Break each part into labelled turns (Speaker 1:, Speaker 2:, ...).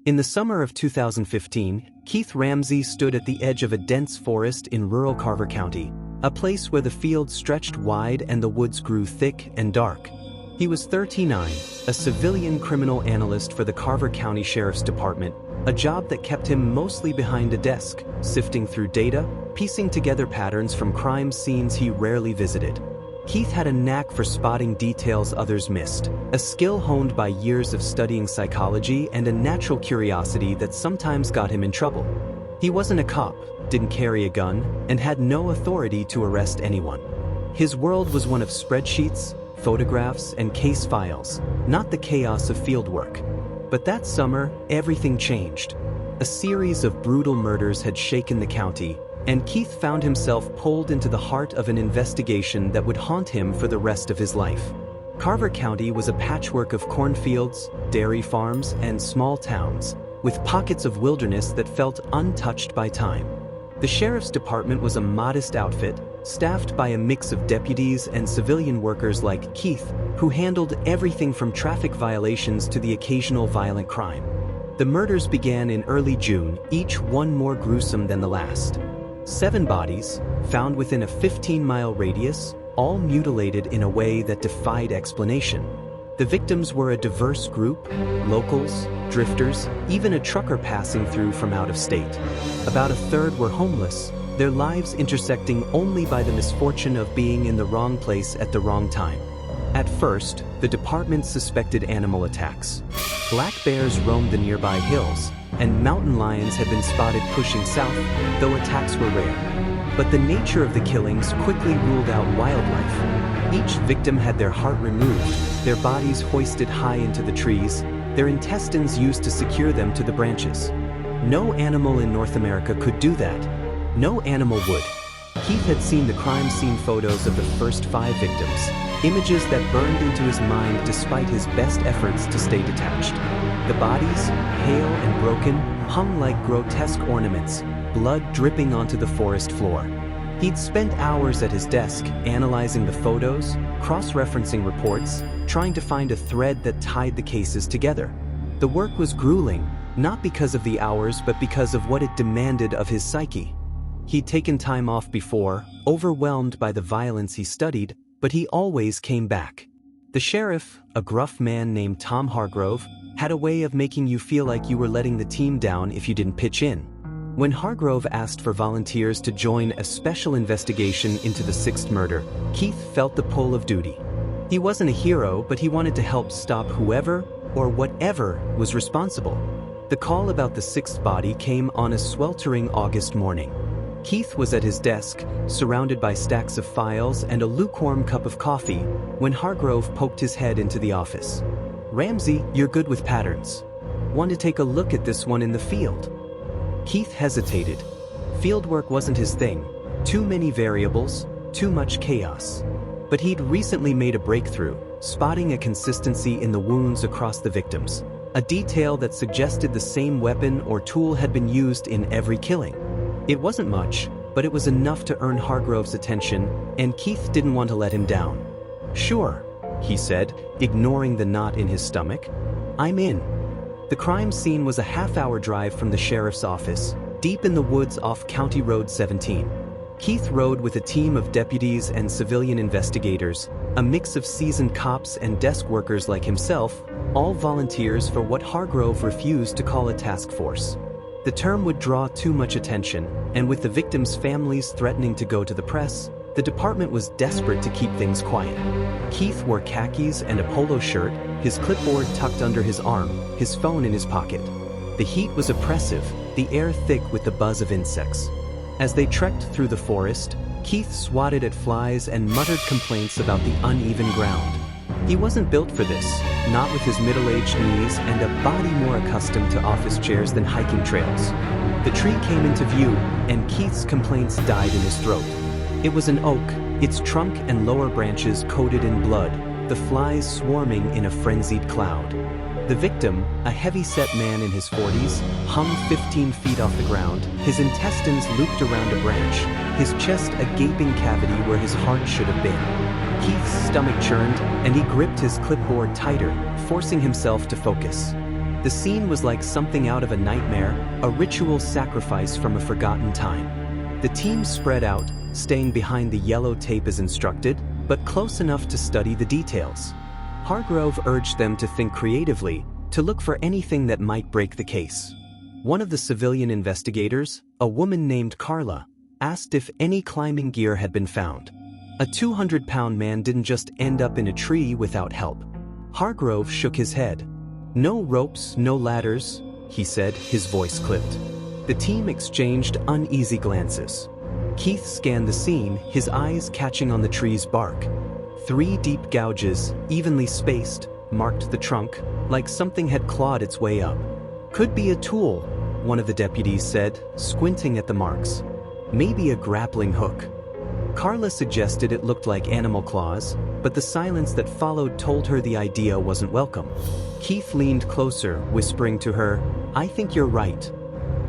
Speaker 1: In the summer of 2015, Keith Ramsey stood at the edge of a dense forest in rural Carver County, a place where the fields stretched wide and the woods grew thick and dark. He was 39, a civilian criminal analyst for the Carver County Sheriff's Department, a job that kept him mostly behind a desk, sifting through data, piecing together patterns from crime scenes he rarely visited. Keith had a knack for spotting details others missed, a skill honed by years of studying psychology and a natural curiosity that sometimes got him in trouble. He wasn't a cop, didn't carry a gun, and had no authority to arrest anyone. His world was one of spreadsheets, photographs, and case files, not the chaos of fieldwork. But that summer, everything changed. A series of brutal murders had shaken the county, and Keith found himself pulled into the heart of an investigation that would haunt him for the rest of his life. Carver County was a patchwork of cornfields, dairy farms, and small towns, with pockets of wilderness that felt untouched by time. The sheriff's department was a modest outfit, staffed by a mix of deputies and civilian workers like Keith, who handled everything from traffic violations to the occasional violent crime. The murders began in early June, each one more gruesome than the last. 7 bodies, found within a 15-mile radius, all mutilated in a way that defied explanation. The victims were a diverse group: locals, drifters, even a trucker passing through from out of state. About a third were homeless, their lives intersecting only by the misfortune of being in the wrong place at the wrong time. At first, the department suspected animal attacks. Black bears roamed the nearby hills, and mountain lions had been spotted pushing south, though attacks were rare. But the nature of the killings quickly ruled out wildlife. Each victim had their heart removed, their bodies hoisted high into the trees, their intestines used to secure them to the branches. No animal in North America could do that. No animal would. Keith had seen the crime scene photos of the first 5 victims, images that burned into his mind despite his best efforts to stay detached. The bodies, pale and broken, hung like grotesque ornaments, blood dripping onto the forest floor. He'd spent hours at his desk, analyzing the photos, cross-referencing reports, trying to find a thread that tied the cases together. The work was grueling, not because of the hours but because of what it demanded of his psyche. He'd taken time off before, overwhelmed by the violence he studied, but he always came back. The sheriff, a gruff man named Tom Hargrove, had a way of making you feel like you were letting the team down if you didn't pitch in. When Hargrove asked for volunteers to join a special investigation into the 6th murder, Keith felt the pull of duty. He wasn't a hero, but he wanted to help stop whoever or whatever was responsible. The call about the 6th body came on a sweltering August morning. Keith was at his desk, surrounded by stacks of files and a lukewarm cup of coffee, when Hargrove poked his head into the office. "Ramsey, you're good with patterns. Want to take a look at this one in the field?" Keith hesitated. Fieldwork wasn't his thing. Too many variables, too much chaos. But he'd recently made a breakthrough, spotting a consistency in the wounds across the victims, a detail that suggested the same weapon or tool had been used in every killing. It wasn't much, but it was enough to earn Hargrove's attention, and Keith didn't want to let him down. "Sure," he said, ignoring the knot in his stomach. "I'm in." The crime scene was a half-hour drive from the sheriff's office, deep in the woods off County Road 17. Keith rode with a team of deputies and civilian investigators, a mix of seasoned cops and desk workers like himself, all volunteers for what Hargrove refused to call a task force. The term would draw too much attention, and with the victims' families threatening to go to the press, the department was desperate to keep things quiet. Keith wore khakis and a polo shirt, his clipboard tucked under his arm, his phone in his pocket. The heat was oppressive, the air thick with the buzz of insects. As they trekked through the forest, Keith swatted at flies and muttered complaints about the uneven ground. He wasn't built for this, not with his middle-aged knees and a body more accustomed to office chairs than hiking trails. The tree came into view, and Keith's complaints died in his throat. It was an oak, its trunk and lower branches coated in blood, the flies swarming in a frenzied cloud. The victim, a heavy-set man in his 40s, hung 15 feet off the ground, his intestines looped around a branch, his chest a gaping cavity where his heart should have been. Keith's stomach churned, and he gripped his clipboard tighter, forcing himself to focus. The The scene was like something out of a nightmare, a ritual sacrifice from a forgotten time. The team spread out, staying behind the yellow tape as instructed, but close enough to study the details. Hargrove urged them to think creatively, to look for anything that might break the case. One of the civilian investigators, a woman named Carla, asked if any climbing gear had been found. A 200-pound man didn't just end up in a tree without help. Hargrove shook his head. "No ropes, no ladders," he said, his voice clipped. The team exchanged uneasy glances. Keith scanned the scene, his eyes catching on the tree's bark. 3 deep gouges, evenly spaced, marked the trunk, like something had clawed its way up. "Could be a tool," one of the deputies said, squinting at the marks. "Maybe a grappling hook." Carla suggested it looked like animal claws, but the silence that followed told her the idea wasn't welcome. Keith leaned closer, whispering to her, "I think you're right."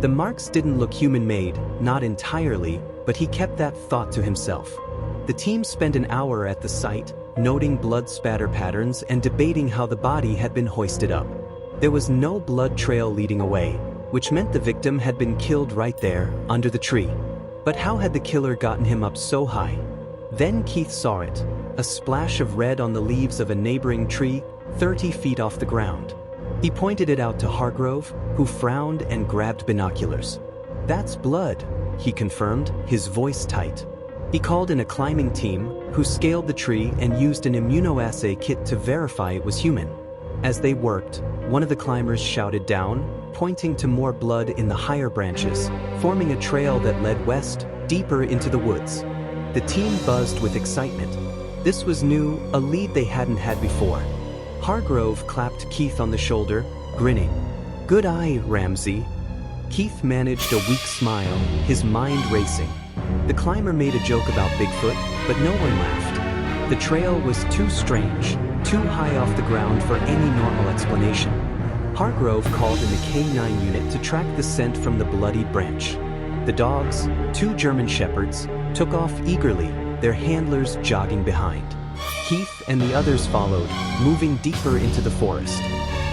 Speaker 1: The marks didn't look human-made, not entirely, but he kept that thought to himself. The team spent an hour at the site, noting blood spatter patterns and debating how the body had been hoisted up. There was no blood trail leading away, which meant the victim had been killed right there, under the tree. But how had the killer gotten him up so high? Then Keith saw it, a splash of red on the leaves of a neighboring tree, 30 feet off the ground. He pointed it out to Hargrove, who frowned and grabbed binoculars. "That's blood," he confirmed, his voice tight. He called in a climbing team, who scaled the tree and used an immunoassay kit to verify it was human. As they worked, one of the climbers shouted down, pointing to more blood in the higher branches, forming a trail that led west, deeper into the woods. The team buzzed with excitement. This was new, a lead they hadn't had before. Hargrove clapped Keith on the shoulder, grinning. "Good eye, Ramsey." Keith managed a weak smile, his mind racing. The climber made a joke about Bigfoot, but no one laughed. The trail was too strange, too high off the ground for any normal explanation. Hargrove called in the K9 unit to track the scent from the bloodied branch. The dogs, 2 German shepherds, took off eagerly, their handlers jogging behind. Keith and the others followed, moving deeper into the forest.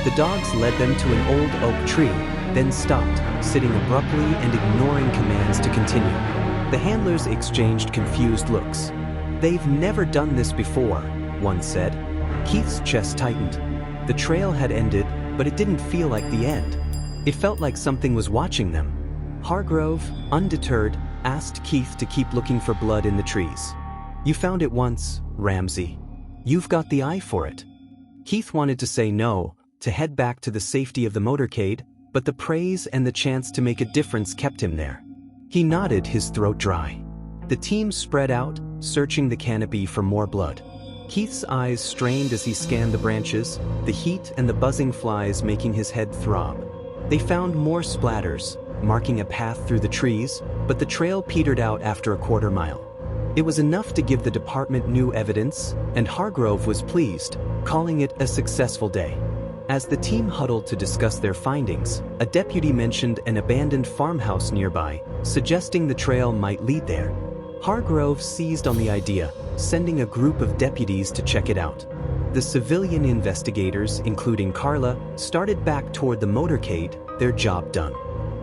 Speaker 1: The dogs led them to an old oak tree, then stopped, sitting abruptly and ignoring commands to continue. The handlers exchanged confused looks. "They've never done this before," one said. Keith's chest tightened. The trail had ended, but it didn't feel like the end. It felt like something was watching them. Hargrove, undeterred, asked Keith to keep looking for blood in the trees. "You found it once, Ramsey. You've got the eye for it." Keith wanted to say no, to head back to the safety of the motorcade, but the praise and the chance to make a difference kept him there. He nodded, his throat dry. The team spread out, searching the canopy for more blood. Keith's eyes strained as he scanned the branches, the heat and the buzzing flies making his head throb. They found more splatters, marking a path through the trees, but the trail petered out after a quarter mile. It was enough to give the department new evidence, and Hargrove was pleased, calling it a successful day. As the team huddled to discuss their findings, a deputy mentioned an abandoned farmhouse nearby, suggesting the trail might lead there. Hargrove seized on the idea, sending a group of deputies to check it out. The civilian investigators, including Carla, started back toward the motorcade, their job done.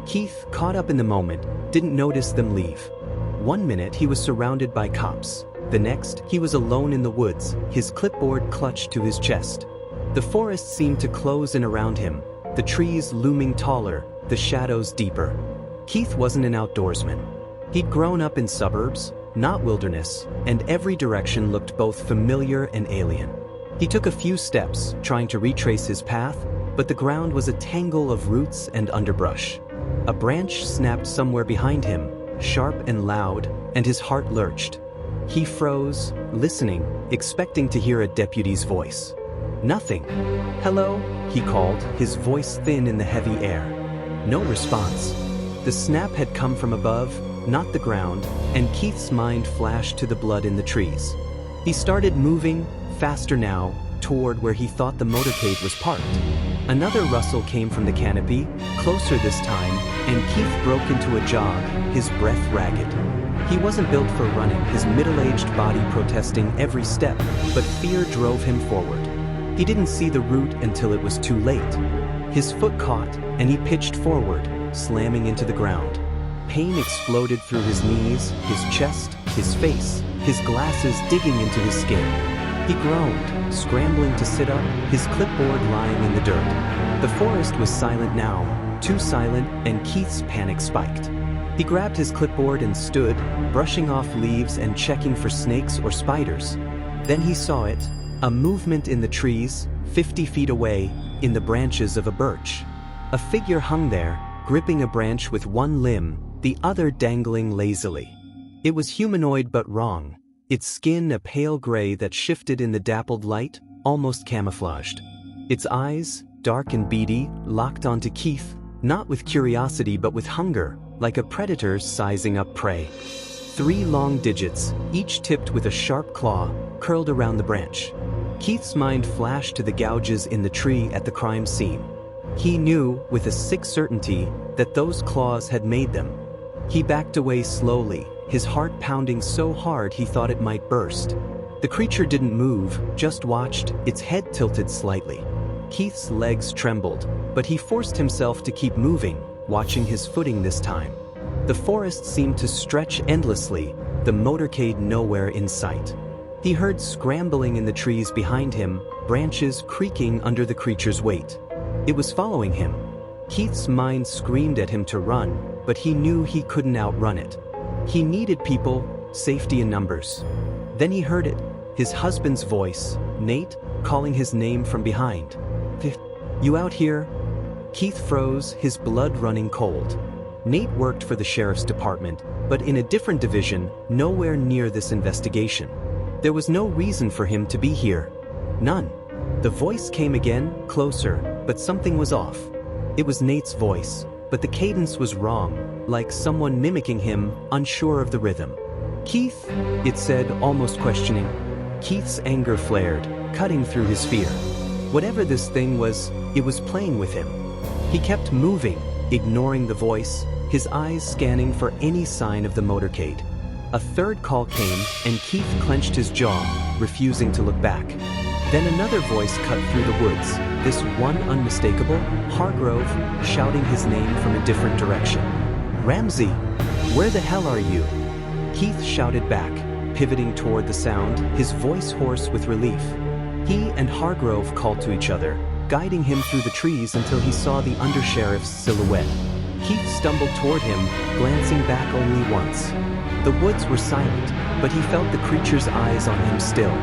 Speaker 1: Keith, caught up in the moment, didn't notice them leave. One minute he was surrounded by cops. The next, he was alone in the woods, his clipboard clutched to his chest. The forest seemed to close in around him, the trees looming taller, the shadows deeper. Keith wasn't an outdoorsman. He'd grown up in suburbs, not wilderness, and every direction looked both familiar and alien. He took a few steps, trying to retrace his path, but the ground was a tangle of roots and underbrush. A branch snapped somewhere behind him, sharp and loud, and his heart lurched. He froze, listening, expecting to hear a deputy's voice. Nothing. "Hello?" he called, his voice thin in the heavy air. No response. The snap had come from above, not the ground, and Keith's mind flashed to the blood in the trees. He started moving, faster now, toward where he thought the motorcade was parked. Another rustle came from the canopy, closer this time, and Keith broke into a jog, his breath ragged. He wasn't built for running, his middle-aged body protesting every step, but fear drove him forward. He didn't see the route until it was too late. His foot caught, and he pitched forward, slamming into the ground. Pain exploded through his knees, his chest, his face, his glasses digging into his skin. He groaned, scrambling to sit up, his clipboard lying in the dirt. The forest was silent now, too silent, and Keith's panic spiked. He grabbed his clipboard and stood, brushing off leaves and checking for snakes or spiders. Then he saw it, a movement in the trees, 50 feet away, in the branches of a birch. A figure hung there, gripping a branch with one limb, the other dangling lazily. It was humanoid but wrong, its skin a pale gray that shifted in the dappled light, almost camouflaged. Its eyes, dark and beady, locked onto Keith, not with curiosity but with hunger, like a predator sizing up prey. 3 long digits, each tipped with a sharp claw, curled around the branch. Keith's mind flashed to the gouges in the tree at the crime scene. He knew, with a sick certainty, that those claws had made them. He backed away slowly, his heart pounding so hard he thought it might burst. The creature didn't move, just watched, its head tilted slightly. Keith's legs trembled, but he forced himself to keep moving, watching his footing this time. The forest seemed to stretch endlessly, the motorcade nowhere in sight. He heard scrambling in the trees behind him, branches creaking under the creature's weight. It was following him. Keith's mind screamed at him to run, but he knew he couldn't outrun it. He needed people, safety in numbers. Then he heard it, his husband's voice, Nate, calling his name from behind. "You out here?" Keith froze, his blood running cold. Nate worked for the sheriff's department, but in a different division, nowhere near this investigation. There was no reason for him to be here. None. The voice came again, closer, but something was off. It was Nate's voice, but the cadence was wrong, like someone mimicking him, unsure of the rhythm. "Keith," it said, almost questioning. Keith's anger flared, cutting through his fear. Whatever this thing was, it was playing with him. He kept moving, ignoring the voice, his eyes scanning for any sign of the motorcade. A third call came, and Keith clenched his jaw, refusing to look back. Then another voice cut through the woods, this one unmistakable, Hargrove, shouting his name from a different direction. "Ramsey, where the hell are you?" Keith shouted back, pivoting toward the sound, his voice hoarse with relief. He and Hargrove called to each other, guiding him through the trees until he saw the undersheriff's silhouette. Keith stumbled toward him, glancing back only once. The woods were silent, but he felt the creature's eyes on him still.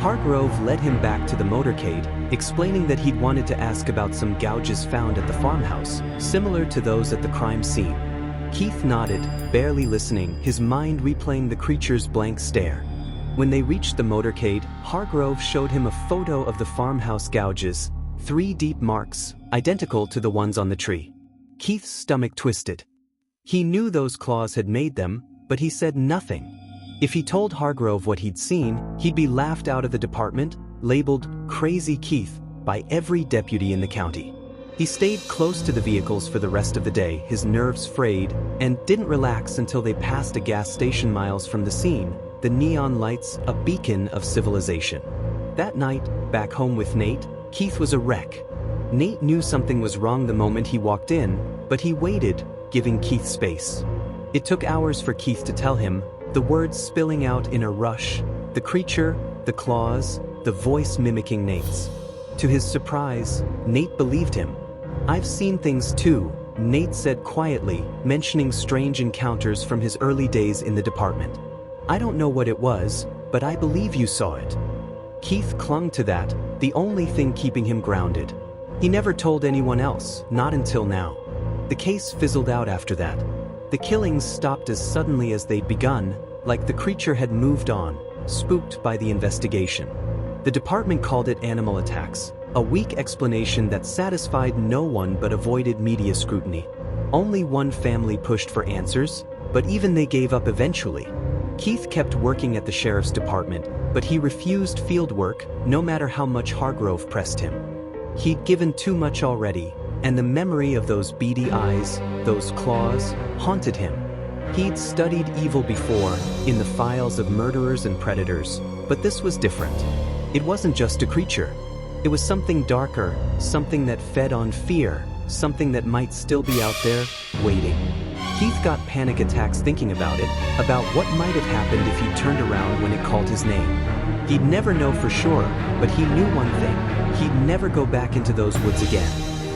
Speaker 1: Hargrove led him back to the motorcade, explaining that he'd wanted to ask about some gouges found at the farmhouse, similar to those at the crime scene. Keith nodded, barely listening, his mind replaying the creature's blank stare. When they reached the motorcade, Hargrove showed him a photo of the farmhouse gouges, 3 deep marks, identical to the ones on the tree. Keith's stomach twisted. He knew those claws had made them, but he said nothing. If he told Hargrove what he'd seen, he'd be laughed out of the department, labeled Crazy Keith by every deputy in the county. He stayed close to the vehicles for the rest of the day, his nerves frayed, and didn't relax until they passed a gas station miles from the scene, the neon lights a beacon of civilization. That night, back home with Nate, Keith was a wreck. Nate knew something was wrong the moment he walked in, but he waited, giving Keith space. It took hours for Keith to tell him, the words spilling out in a rush, the creature, the claws, the voice mimicking Nate's. To his surprise, Nate believed him. "I've seen things too," Nate said quietly, mentioning strange encounters from his early days in the department. "I don't know what it was, but I believe you saw it." Keith clung to that, the only thing keeping him grounded. He never told anyone else, not until now. The case fizzled out after that. The killings stopped as suddenly as they'd begun, like the creature had moved on, spooked by the investigation. The department called it animal attacks, a weak explanation that satisfied no one but avoided media scrutiny. Only one family pushed for answers, but even they gave up eventually. Keith kept working at the sheriff's department, but he refused field work, no matter how much Hargrove pressed him. He'd given too much already, and the memory of those beady eyes, those claws, haunted him. He'd studied evil before, in the files of murderers and predators, but this was different. It wasn't just a creature. It was something darker, something that fed on fear, something that might still be out there, waiting. Keith got panic attacks thinking about it, about what might have happened if he turned around when it called his name. He'd never know for sure, but he knew one thing: he'd never go back into those woods again.